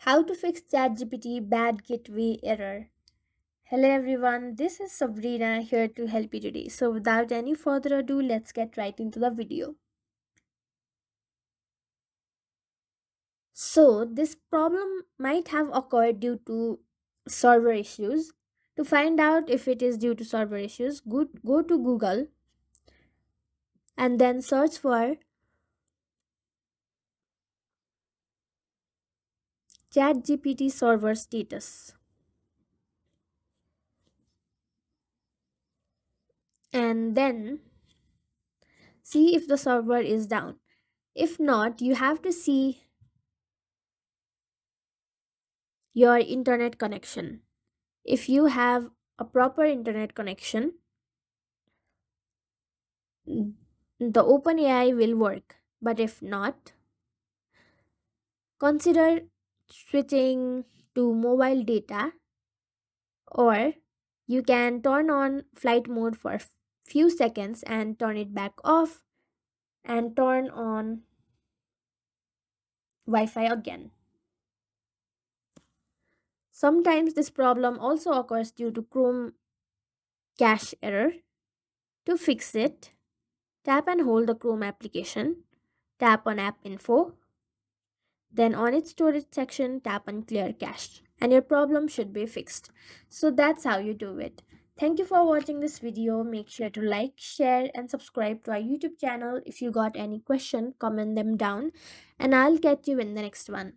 How to fix ChatGPT bad gateway error. Hello everyone, this is Sabrina here to help you today. So without any further ado, let's get right into the video. So this problem might have occurred due to server issues. To find out if it is due to server issues, go to Google and then search for ChatGPT server status. And then see if the server is down. If not, you have to see your internet connection. If you have a proper internet connection, the OpenAI will work. But if not, consider switching to mobile data, or you can turn on flight mode for few seconds and turn it back off and turn on Wi-Fi again. Sometimes this problem also occurs due to Chrome cache error. To fix it, tap and hold the Chrome application, tap on App Info, then on its storage section, tap on Clear Cache, and your problem should be fixed. So that's how you do it. Thank you for watching this video. Make sure to like, share, and subscribe to our YouTube channel. If you got any question, comment them down, and I'll catch you in the next one.